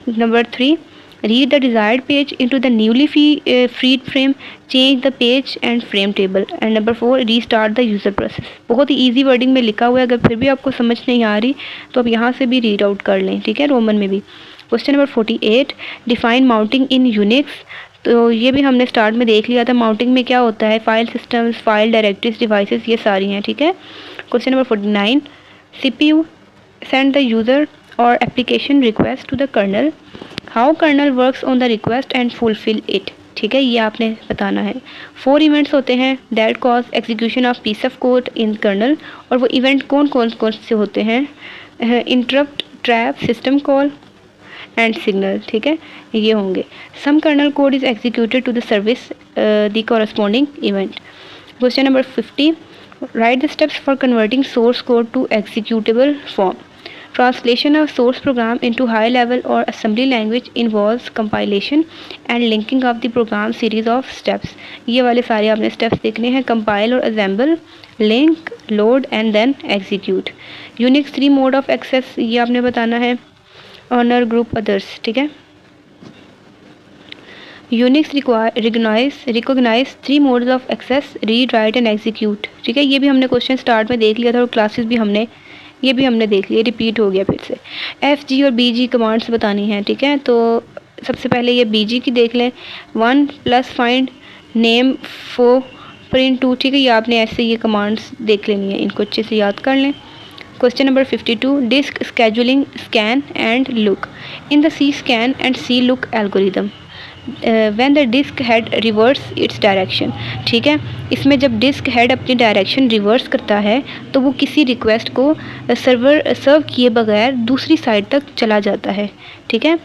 Number 3, read the desired page into the newly freed frame, change the page and frame table, and number 4, restart the user process। बहुत ही easy wording में लिखा हुआ है, अगर फिर भी आपको समझ नहीं आ रही तो आप यहाँ से भी रीड आउट कर लें, ठीक है, रोमन में भी। क्वेश्चन नंबर 48, डिफाइन माउंटिंग इन यूनिक्स, तो ये भी हमने स्टार्ट में देख लिया था। माउंटिंग में क्या होता है, file systems, file directories, devices, ये सारी हैं, ठीक है। Question number 49, CPU send the user or application request to the kernel, how kernel works on the request and fulfil it, ठीक है, ये आपने बताना है। 4 इवेंट्स होते हैं that cause execution of piece of code in kernel, और वो इवेंट कौन कौन से होते हैं, interrupt, trap, system call and signal, ठीक है, ये होंगे। Some kernel code is executed to the service the corresponding event. Question number 50, write the steps for converting source code to executable form. Translation of source program into high level or assembly language involves compilation and linking of the program series of steps। ये वाले सारे आपने steps देखने हैं, compile और assemble, link, load and then execute। Unix 3 mode of access ये आपने बताना है, owner, group, others, ठीक है। Unix recognize 3 modes of access, read, write and execute, ठीक है। ये भी हमने क्वेश्चन स्टार्ट में देख लिया था और क्लासेस भी हमने देख लिया, रिपीट हो गया फिर से। FG और BG कमांड्स बतानी हैं, ठीक है। तो सबसे पहले ये BG की देख लें, 1 + फाइंड नेम फो प्रिंट 2, ठीक है, ये आपने ऐसे ये कमांड्स देख लेनी है, इनको अच्छे से याद कर लें। Question number 52, disk scheduling scan and look in the C scan and C look algorithm when the disk head reverse its direction, ठीक है। इसमें जब डिस्क हेड अपनी डायरेक्शन रिवर्स करता है तो वो किसी रिक्वेस्ट को सर्व किए बगैर दूसरी साइड तक चला जाता है, ठीक है,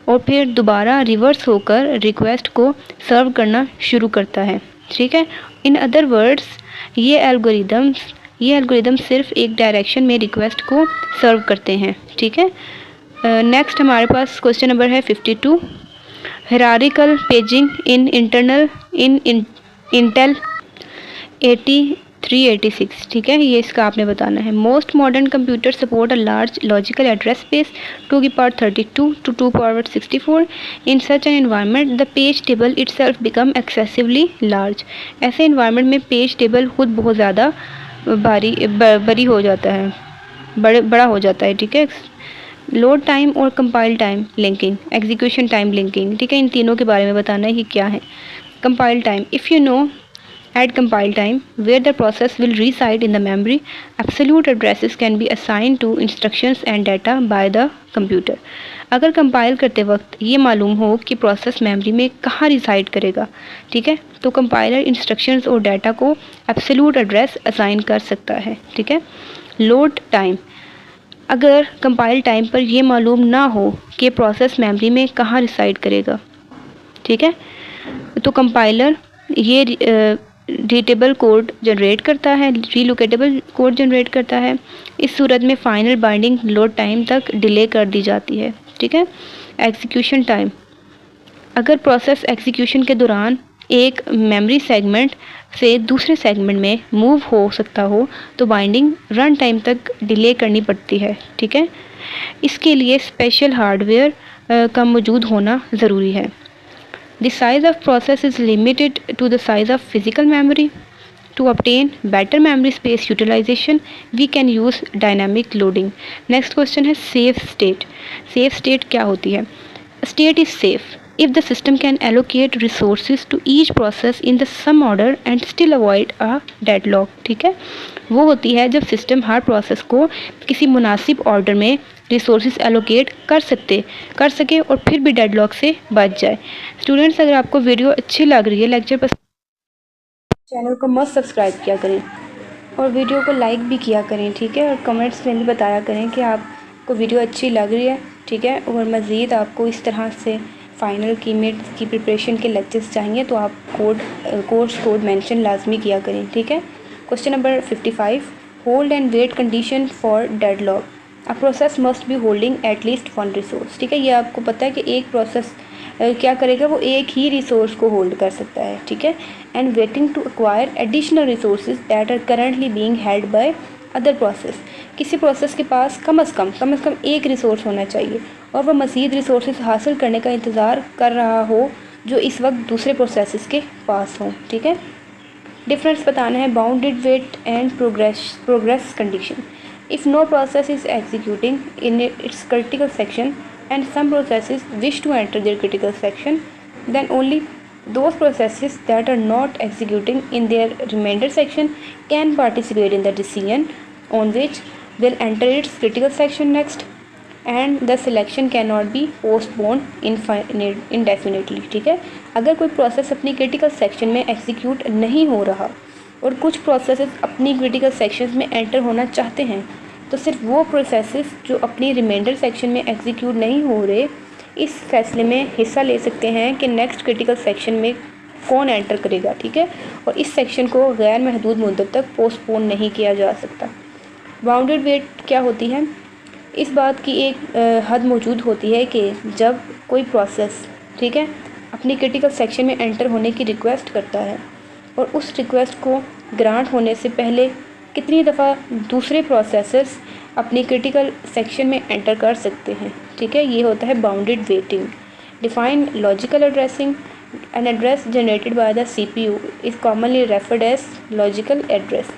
और फिर दोबारा रिवर्स होकर रिक्वेस्ट को सर्व करना शुरू करता है, ठीक है। इन अदर वर्ड्स ये एल्गोरिदम सिर्फ एक डायरेक्शन में रिक्वेस्ट को सर्व करते हैं, ठीक है। नेक्स्ट हमारे पास क्वेश्चन नंबर है 52, hierarchical paging in Intel 8386, ठीक है, ये इसका आपने बताना है। Most modern computer support a large logical address space 2 की power 32 to 2 power 64। In such an environment the page table itself become excessively large. ऐसे एनवायरनमेंट में पेज टेबल खुद बहुत ज़्यादा बड़ी हो जाता है, बड़ा हो जाता है, ठीक है। लोड टाइम और compile time linking, execution time linking, ठीक है, इन तीनों के बारे में बताना है कि क्या है। Compile time, if you know at compile time where the process will reside in the memory, absolute addresses can be assigned to instructions and data by the computer। अगर कंपाइल करते वक्त ये मालूम हो कि प्रोसेस मेमोरी में कहाँ reside करेगा, ठीक है, तो कंपाइलर इंस्ट्रक्शंस और डाटा को एब्सोल्यूट एड्रेस असाइन कर सकता है, ठीक है। लोड टाइम, अगर कंपाइल टाइम पर यह मालूम ना हो कि प्रोसेस मेमोरी में कहाँ रिसाइड करेगा, ठीक है, तो कंपाइलर ये रीडेबल कोड जनरेट करता है, रीलोकेटेबल कोड जनरेट करता है। इस सूरत में फाइनल बाइंडिंग लोड टाइम तक डिले कर दी जाती है, ठीक है। एग्जीक्यूशन टाइम, अगर प्रोसेस एग्जीक्यूशन के दौरान एक मेमोरी सेगमेंट से दूसरे सेगमेंट में मूव हो सकता हो तो बाइंडिंग रन टाइम तक डिले करनी पड़ती है, ठीक है। इसके लिए स्पेशल हार्डवेयर का मौजूद होना ज़रूरी है। The size of process is limited to the size of physical memory To obtain better memory space utilization, we can use dynamic loading. Next question है safe state. Safe state क्या होती है? State is safe if the system can allocate resources to each process in the some order and still avoid a deadlock. ठीक है, वो होती है जब सिस्टम हर प्रोसेस को किसी मुनासिब ऑर्डर में रिसोर्सेज एलोकेट कर सके और फिर भी डेडलॉक से बच जाए. स्टूडेंट्स, अगर आपको वीडियो अच्छी लग रही है लेक्चर पर, चैनल को मस्त सब्सक्राइब किया करें और वीडियो को लाइक भी किया करें. ठीक है, और कमेंट्स में भी बताया करें कि आपको वीडियो अच्छी लग रही है. ठीक है, और मज़ीद आपको इस तरह से फ़ाइनल की मिड की प्रिपरेशन के लेक्चर्स चाहिए तो आप कोर्स कोड मेंशन लाजमी किया करें. ठीक है. Question number 55, hold and wait condition for deadlock. A process must be holding at least one resource. ठीक है, ये आपको पता है कि एक प्रोसेस क्या करेगा, वो एक ही रिसोर्स को होल्ड कर सकता है. ठीक है. And waiting to acquire additional resources that are currently being held by other process. किसी प्रोसेस के पास कम से कम एक रिसोर्स होना चाहिए और वह मज़ीद रिसोर्सेज हासिल करने का इंतज़ार कर रहा हो जो इस वक्त दूसरे प्रोसेस के पास हों. ठीक है. डिफरेंस बताना है bounded wait and progress condition. If no process is executing in its critical section and some processes wish to enter their critical section, then only those processes that are not executing in their remainder section can participate in the decision on which will enter its critical section next, and the selection cannot be postponed indefinitely. ठीक है, अगर कोई process अपनी critical section में execute नहीं हो रहा और कुछ प्रोसेसेस अपनी क्रिटिकल सेक्शंस में एंटर होना चाहते हैं तो सिर्फ वो प्रोसेसेस जो अपनी रिमाइंडर सेक्शन में एग्जीक्यूट नहीं हो रहे इस फैसले में हिस्सा ले सकते हैं कि नेक्स्ट क्रिटिकल सेक्शन में कौन एंटर करेगा. ठीक है, और इस सेक्शन को गैर महदूद मुद्दत तक पोस्टपोन नहीं किया जा सकता. बाउंडेड वेट क्या होती है? इस बात की एक हद मौजूद होती है कि जब कोई प्रोसेस, ठीक है, अपनी क्रिटिकल सेक्शन में एंटर होने की रिक्वेस्ट करता है और उस रिक्वेस्ट को ग्रांट होने से पहले कितनी दफ़ा दूसरे प्रोसेसर्स अपनी क्रिटिकल सेक्शन में एंटर कर सकते हैं. ठीक है, ये होता है bounded waiting. Define logical addressing. An address generated by the CPU is commonly referred as logical address.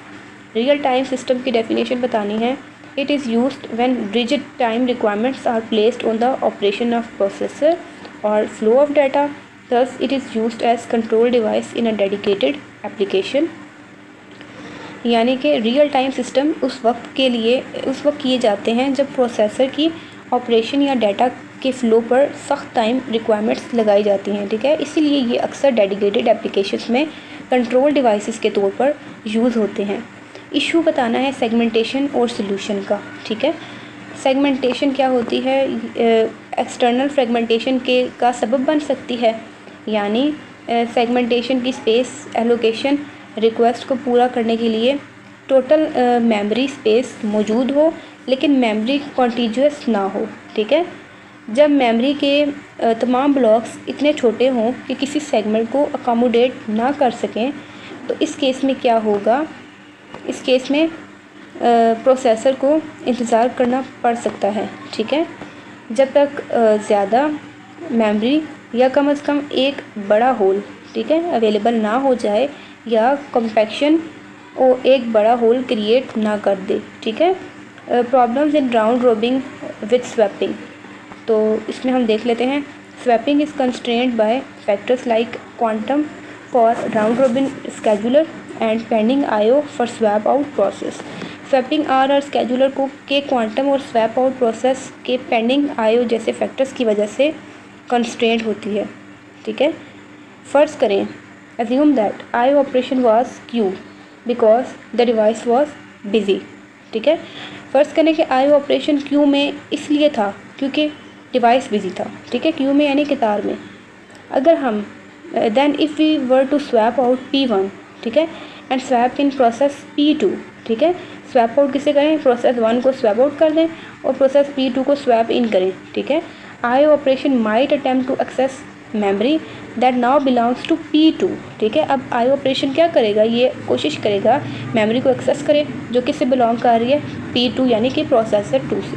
Real time system की डेफिनेशन बतानी है. It is used when rigid time requirements are placed on the operation of processor or flow of data. Thus it is used as control device in a dedicated application. यानी कि real time system उस वक्त किए जाते हैं जब processor की operation या डाटा के फ़्लो पर सख्त टाइम रिक्वायरमेंट्स लगाई जाती हैं. ठीक है, इसीलिए ये अक्सर डेडिकेटेड एप्लीकेशंस में कंट्रोल डिवाइसेस के तौर पर यूज़ होते हैं. इशू बताना है सेगमेंटेशन और सोल्यूशन का. ठीक है, सेगमेंटेशन क्या होती है? एक्सटर्नल फ्रेगमेंटेशन का सबब बन सकती है. यानी सेगमेंटेशन की स्पेस एलोकेशन रिक्वेस्ट को पूरा करने के लिए टोटल मेमोरी स्पेस मौजूद हो लेकिन मेमोरी कॉन्टीग्यूअस ना हो. ठीक है, जब मेमोरी के तमाम ब्लॉक्स इतने छोटे हों कि किसी सेगमेंट को अकोमोडेट ना कर सकें तो इस केस में क्या होगा? इस केस में प्रोसेसर को इंतज़ार करना पड़ सकता है. ठीक है, जब तक ज़्यादा मेमोरी या कम से कम एक बड़ा होल, ठीक है, अवेलेबल ना हो जाए या कॉम्पैक्शन और एक बड़ा होल क्रिएट ना कर दे. ठीक है. Problems in round robin with swapping. तो इसमें हम देख लेते हैं. Swapping is constrained by factors like quantum for round robin scheduler and pending IO for swap out process. Swapping आर और स्केजुलर को के क्वांटम और स्वैप आउट प्रोसेस के पेंडिंग आईओ जैसे फैक्टर्स की वजह से कंस्ट्रेंट होती है. ठीक है. फ़र्ज़ करें, assume that I/O operation was Q because the device was busy. ठीक है. फ़र्ज़ करें कि I/O ऑपरेशन Q में इसलिए था क्योंकि डिवाइस बिज़ी था. ठीक है, Q में यानी कतार में. अगर हम then if we were to swap out P1, ठीक है, and swap in process P2, ठीक है, स्वैप आउट किसे करें? प्रोसेस 1 को स्वैप आउट कर दें और प्रोसेस P2 को स्वैप इन करें. ठीक है. I/O operation might attempt to access memory that now belongs to P2. ठीक है. अब I/O ऑपरेशन क्या करेगा? ये कोशिश करेगा मेमोरी को एक्सेस करे जो किससे बिलोंग कर रही है? P2 यानी कि प्रोसेसर 2 से.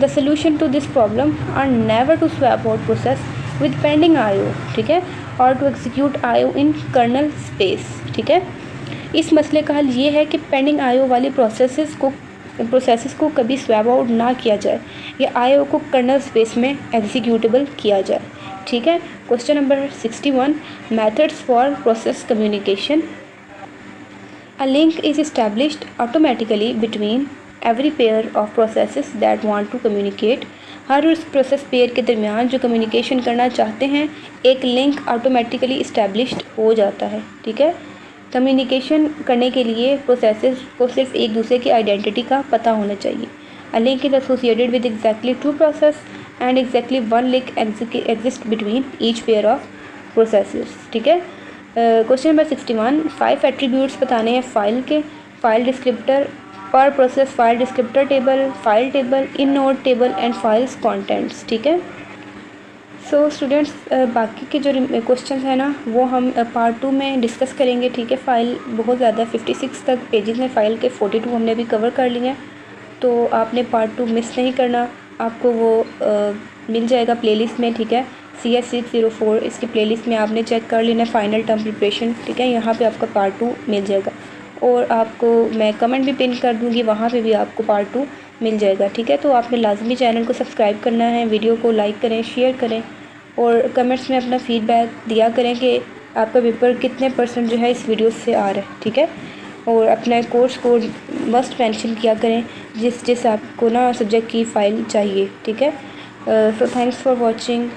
The solution to this problem are never to swap out process with pending I/O. ठीक है, और to execute I/O in kernel space. ठीक है. इस मसले का हल ये है कि पेंडिंग IO वाली प्रोसेसेस को कभी स्वैप आउट ना किया जाए या IO को कर्नल स्पेस में एग्जीक्यूटेबल किया जाए। ठीक है। Question number 61, methods for process communication. A link is established automatically between every pair of processes that want to communicate। हर उस प्रोसेस पेयर के दरमियान जो कम्युनिकेशन करना चाहते हैं एक लिंक ऑटोमेटिकली इस्टेब्लिश्ड हो जाता है। ठीक है। कम्युनिकेशन करने के लिए प्रोसेसेस को सिर्फ एक दूसरे की आइडेंटिटी का पता होना चाहिए। A link is associated with exactly two processes and exactly one link exists between each pair of processes। ठीक है। क्वेश्चन नंबर 61, 5 एट्रीब्यूट्स बताने हैं फाइल के। फाइल डिस्क्रिप्टर, पर process file descriptor table, file table, in node table and files contents. ठीक है। So students बाकी के जो क्वेश्चन है ना वो हम पार्ट 2 में डिस्कस करेंगे। ठीक है। फ़ाइल बहुत ज़्यादा 56 तक पेजेस में फ़ाइल के 42 हमने अभी कवर कर लिए हैं, तो आपने पार्ट 2 मिस नहीं करना। आपको वो मिल जाएगा प्लेलिस्ट में। ठीक है। CS 604 इसकी प्लेलिस्ट में आपने चेक कर लेना फाइनल टर्म प्रिपरेशन। ठीक है। यहाँ पे आपका पार्ट 2 मिल जाएगा और आपको मैं कमेंट भी पिन कर दूँगी, वहाँ पे भी आपको पार्ट 2 मिल जाएगा। ठीक है। तो आपने लाजमी चैनल को सब्सक्राइब करना है, वीडियो को लाइक करें, शेयर करें और कमेंट्स में अपना फ़ीडबैक दिया करें कि आपका पेपर कितने % जो है इस वीडियो से आ रहा है। ठीक है। और अपना कोर्स को मस्ट मेंशन किया करें जिस आपको ना सब्जेक्ट की फ़ाइल चाहिए। ठीक है। So thanks for watching.